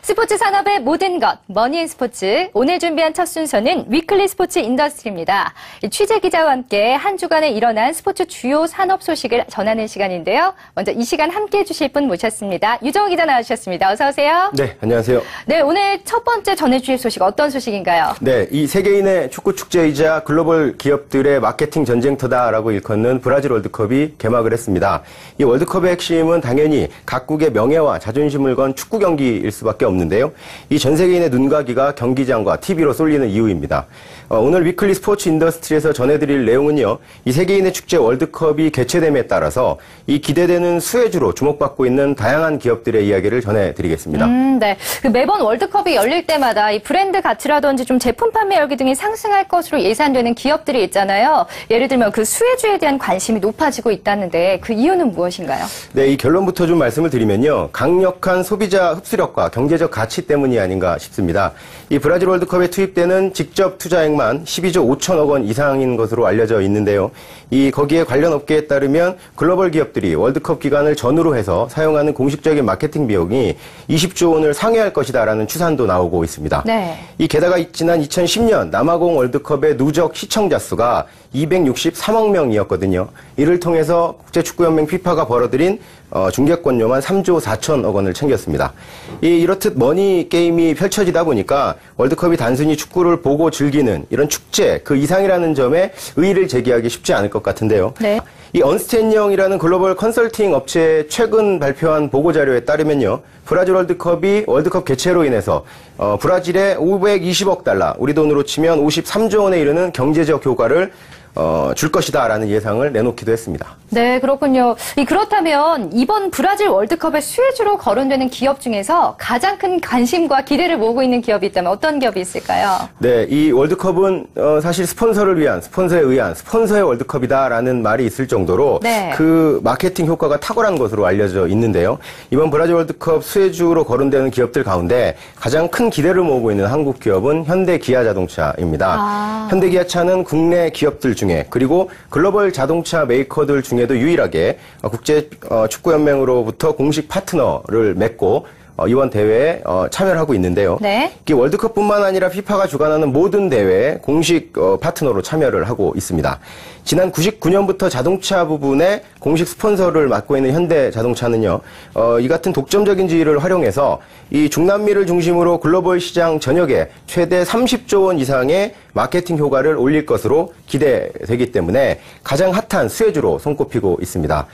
스포츠 산업의 모든 것, 머니앤스포츠. 오늘 준비한 첫 순서는 위클리 스포츠 인더스트리입니다. 취재 기자와 함께 한 주간에 일어난 스포츠 주요 산업 소식을 전하는 시간인데요. 먼저 이 시간 함께해 주실 분 모셨습니다. 유정호 기자 나와주셨습니다. 어서 오세요. 네, 안녕하세요. 네, 오늘 첫 번째 전해주실 소식 어떤 소식인가요? 네, 이 세계인의 축구 축제이자 글로벌 기업들의 마케팅 전쟁터다라고 일컫는 브라질 월드컵이 개막을 했습니다. 이 월드컵의 핵심은 당연히 각국의 명예와 자존심을 건 축구 경기일 수밖에 없는데요. 이 전 세계인의 눈과 귀가 경기장과 TV로 쏠리는 이유입니다. 오늘 위클리 스포츠 인더스트리에서 전해드릴 내용은요. 이 세계인의 축제 월드컵이 개최됨에 따라서 이 기대되는 수혜주로 주목받고 있는 다양한 기업들의 이야기를 전해드리겠습니다. 네. 매번 월드컵이 열릴 때마다 이 브랜드 가치라든지 좀 제품 판매열기 등이 상승할 것으로 예상되는 기업들이 있잖아요. 예를 들면 그 수혜주에 대한 관심이 높아지고 있다는데 그 이유는 무엇인가요? 네, 이 결론부터 좀 말씀을 드리면요. 강력한 소비자 흡수력과 경제적 가치 때문이 아닌가 싶습니다. 이 브라질 월드컵에 투입되는 직접 투자액만 12조 5천억 원 이상인 것으로 알려져 있는데요. 거기에 관련 업계에 따르면 글로벌 기업들이 월드컵 기간을 전후로 해서 사용하는 공식적인 마케팅 비용이 20조 원을 상회할 것이다라는 추산도 나오고 있습니다. 네. 게다가 지난 2010년 남아공 월드컵의 누적 시청자 수가 263억 명이었거든요. 이를 통해서 국제축구연맹 피파가 벌어들인 중계권료만 3조 4천억 원을 챙겼습니다. 이렇듯 머니 게임이 펼쳐지다 보니까 월드컵이 단순히 축구를 보고 즐기는 이런 축제 그 이상이라는 점에 의의를 제기하기 쉽지 않을 것 같은데요. 네. 이 언스텐영이라는 글로벌 컨설팅 업체의 최근 발표한 보고자료에 따르면요. 브라질 월드컵이 월드컵 개최로 인해서 브라질에 520억 달러, 우리 돈으로 치면 53조 원에 이르는 경제적 효과를 줄 것이다라는 예상을 내놓기도 했습니다. 네, 그렇군요. 그렇다면 이번 브라질 월드컵의 수혜주로 거론되는 기업 중에서 가장 큰 관심과 기대를 모으고 있는 기업이 있다면 어떤 기업이 있을까요? 네, 이 월드컵은 사실 스폰서를 위한, 스폰서에 의한 스폰서의 월드컵이다라는 말이 있을 정도로 네. 그 마케팅 효과가 탁월한 것으로 알려져 있는데요. 이번 브라질 월드컵 수혜주로 거론되는 기업들 가운데 가장 큰 기대를 모으고 있는 한국 기업은 현대기아자동차입니다. 현대기아차는 국내 기업들 중에 그리고 글로벌 자동차 메이커들 중에도 유일하게 국제 축구연맹으로부터 공식 파트너를 맺고 이번 대회에 참여를 하고 있는데요. 네. 월드컵뿐만 아니라 피파가 주관하는 모든 대회에 공식 파트너로 참여를 하고 있습니다. 지난 99년부터 자동차 부분에 공식 스폰서를 맡고 있는 현대자동차는요. 이 같은 독점적인 지위를 활용해서 이 중남미를 중심으로 글로벌 시장 전역에 최대 30조 원 이상의 마케팅 효과를 올릴 것으로 기대되기 때문에 가장 핫한 수혜주로 손꼽히고 있습니다.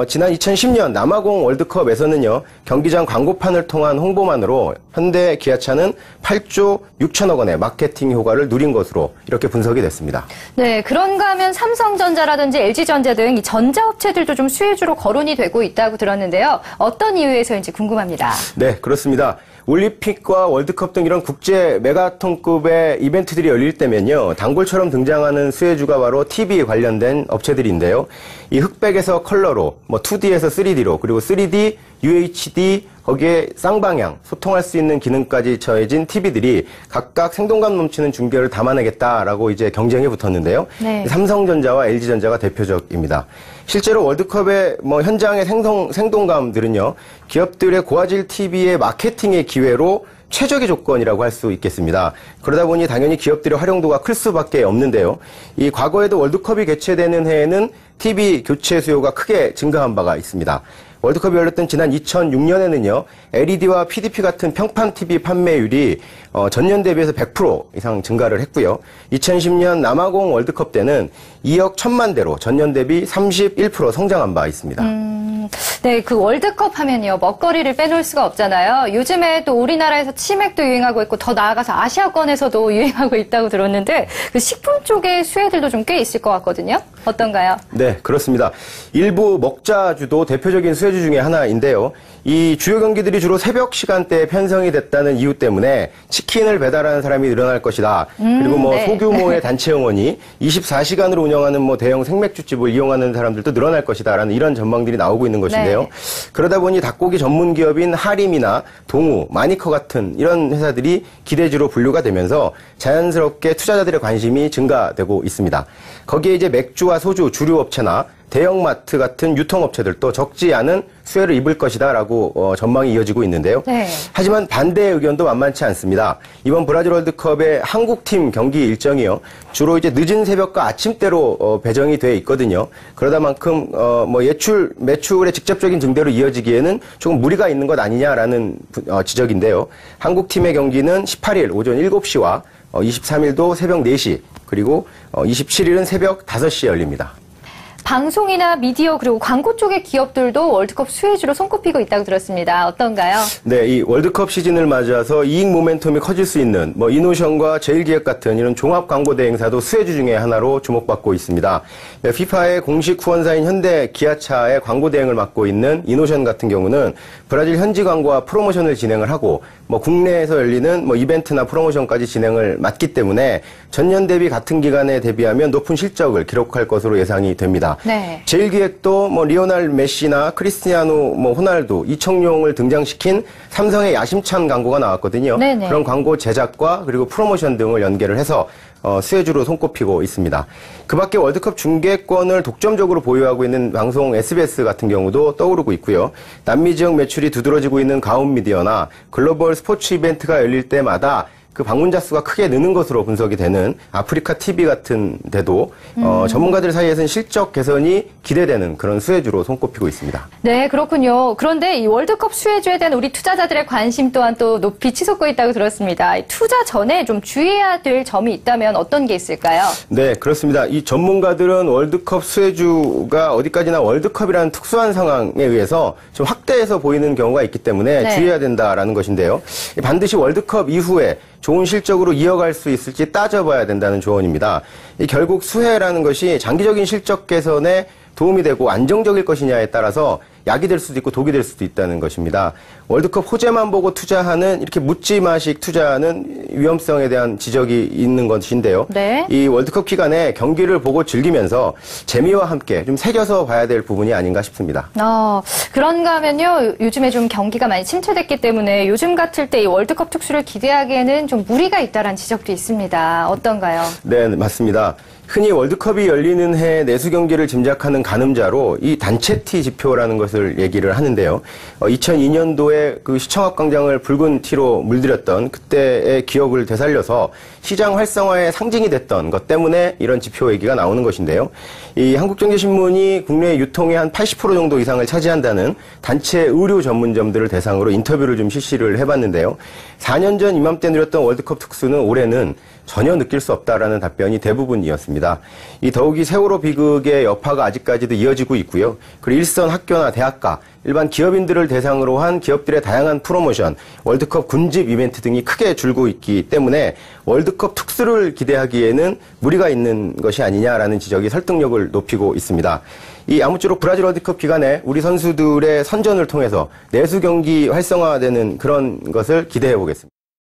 지난 2010년 남아공 월드컵에서는요. 경기장 광고판을 통한 홍보만으로 현대 기아차는 8조 6천억 원의 마케팅 효과를 누린 것으로 이렇게 분석이 됐습니다. 네, 그런가 하면 삼성전자라든지 LG전자 등 이 전자업체들도 좀 수혜주로 거론이 되고 있다고 들었는데요. 어떤 이유에서인지 궁금합니다. 네, 그렇습니다. 올림픽과 월드컵 등 이런 국제 메가톤급의 이벤트들이 열릴 때면요. 단골처럼 등장하는 수혜주가 바로 TV 관련된 업체들인데요. 이 흑백에서 컬러로, 2D에서 3D로, 그리고 3D, UHD, 거기에 쌍방향, 소통할 수 있는 기능까지 더해진 TV들이 각각 생동감 넘치는 중계를 담아내겠다라고 이제 경쟁에 붙었는데요. 네. 삼성전자와 LG전자가 대표적입니다. 실제로 월드컵의 현장의 생동감들은요, 기업들의 고화질 TV의 마케팅의 기회로 최적의 조건이라고 할 수 있겠습니다. 그러다 보니 당연히 기업들의 활용도가 클 수밖에 없는데요. 이 과거에도 월드컵이 개최되는 해에는 TV 교체 수요가 크게 증가한 바가 있습니다. 월드컵이 열렸던 지난 2006년에는요, LED와 PDP 같은 평판 TV 판매율이 전년 대비해서 100% 이상 증가를 했고요. 2010년 남아공 월드컵 때는 2억 1천만 대로 전년 대비 31% 성장한 바 있습니다. 네, 그 월드컵 하면요, 먹거리를 빼놓을 수가 없잖아요. 요즘에 또 우리나라에서 치맥도 유행하고 있고 더 나아가서 아시아권에서도 유행하고 있다고 들었는데 그 식품 쪽의 수혜들도 좀 꽤 있을 것 같거든요. 어떤가요? 네, 그렇습니다. 일부 먹자주도 대표적인 수혜주 중에 하나인데요. 이 주요 경기들이 주로 새벽 시간대에 편성이 됐다는 이유 때문에 치킨을 배달하는 사람이 늘어날 것이다. 그리고 네. 소규모의 단체 영원이 24시간으로 운영하는 대형 생맥주집을 이용하는 사람들도 늘어날 것이다라는 이런 전망들이 나오고 있는 것인데요. 네. 그러다 보니 닭고기 전문 기업인 하림이나 동우, 마니커 같은 이런 회사들이 기대주로 분류가 되면서 자연스럽게 투자자들의 관심이 증가되고 있습니다. 거기에 이제 맥주와 소주, 주류 업체나 대형마트 같은 유통업체들도 적지 않은 수혜를 입을 것이다라고 전망이 이어지고 있는데요. 네. 하지만 반대의 의견도 만만치 않습니다. 이번 브라질 월드컵의 한국팀 경기 일정이요. 주로 이제 늦은 새벽과 아침대로 배정이 돼 있거든요. 그러다만큼 매출의 직접적인 증대로 이어지기에는 조금 무리가 있는 것 아니냐라는 지적인데요. 한국팀의 경기는 18일 오전 7시와 23일도 새벽 4시 그리고 27일은 새벽 5시에 열립니다. 방송이나 미디어 그리고 광고 쪽의 기업들도 월드컵 수혜주로 손꼽히고 있다고 들었습니다. 어떤가요? 네, 이 월드컵 시즌을 맞아서 이익 모멘텀이 커질 수 있는 이노션과 제일기획 같은 이런 종합 광고 대행사도 수혜주 중에 하나로 주목받고 있습니다. FIFA의 공식 후원사인 현대 기아차의 광고 대행을 맡고 있는 이노션 같은 경우는 브라질 현지 광고와 프로모션을 진행을 하고 국내에서 열리는 이벤트나 프로모션까지 진행을 맡기 때문에 전년 대비 같은 기간에 대비하면 높은 실적을 기록할 것으로 예상이 됩니다. 네. 제일기획도 리오넬 메시나 크리스티아노 호날두, 이청용을 등장시킨 삼성의 야심찬 광고가 나왔거든요. 네네. 그런 광고 제작과 그리고 프로모션 등을 연계를 해서 수혜주로 손꼽히고 있습니다. 그 밖에 월드컵 중계권을 독점적으로 보유하고 있는 방송 SBS 같은 경우도 떠오르고 있고요. 남미 지역 매출이 두드러지고 있는 가온미디어나 글로벌 스포츠 이벤트가 열릴 때마다 그 방문자 수가 크게 느는 것으로 분석이 되는 아프리카 TV 같은 데도 전문가들 사이에서는 실적 개선이 기대되는 그런 수혜주로 손꼽히고 있습니다. 네, 그렇군요. 그런데 이 월드컵 수혜주에 대한 우리 투자자들의 관심 또한 또 높이 치솟고 있다고 들었습니다. 투자 전에 좀 주의해야 될 점이 있다면 어떤 게 있을까요? 네, 그렇습니다. 이 전문가들은 월드컵 수혜주가 어디까지나 월드컵이라는 특수한 상황에 의해서 좀 확대해서 보이는 경우가 있기 때문에 네. 주의해야 된다라는 것인데요. 반드시 월드컵 이후에 좋은 실적으로 이어갈 수 있을지 따져봐야 된다는 조언입니다. 결국 수혜라는 것이 장기적인 실적 개선에 도움이 되고 안정적일 것이냐에 따라서 약이 될 수도 있고 독이 될 수도 있다는 것입니다. 월드컵 호재만 보고 투자하는 이렇게 묻지마식 투자는 위험성에 대한 지적이 있는 것인데요. 네. 이 월드컵 기간에 경기를 보고 즐기면서 재미와 함께 좀 새겨서 봐야 될 부분이 아닌가 싶습니다. 그런가 하면요. 요즘에 좀 경기가 많이 침체됐기 때문에 요즘 같을 때 이 월드컵 특수를 기대하기에는 좀 무리가 있다라는 지적도 있습니다. 어떤가요? 네, 맞습니다. 흔히 월드컵이 열리는 해 내수 경기를 짐작하는 가늠자로 이 단체 티 지표라는 것을 얘기를 하는데요. 2002년도에 그 시청합 광장을 붉은 티로 물들였던 그때의 기억을 되살려서 시장 활성화의 상징이 됐던 것 때문에 이런 지표 얘기가 나오는 것인데요. 이 한국경제신문이 국내 유통의 한 80% 정도 이상을 차지한다는 단체 의류 전문점들을 대상으로 인터뷰를 좀 실시를 해봤는데요. 4년 전 이맘때 누렸던 월드컵 특수는 올해는 전혀 느낄 수 없다라는 답변이 대부분이었습니다. 이 더욱이 세월호 비극의 여파가 아직까지도 이어지고 있고요. 그리고 일선 학교나 대학가, 일반 기업인들을 대상으로 한 기업들의 다양한 프로모션, 월드컵 군집 이벤트 등이 크게 줄고 있기 때문에 월드컵 특수를 기대하기에는 무리가 있는 것이 아니냐라는 지적이 설득력을 높이고 있습니다. 이 아무쪼록 브라질 월드컵 기간에 우리 선수들의 선전을 통해서 내수 경기 활성화되는 그런 것을 기대해 보겠습니다.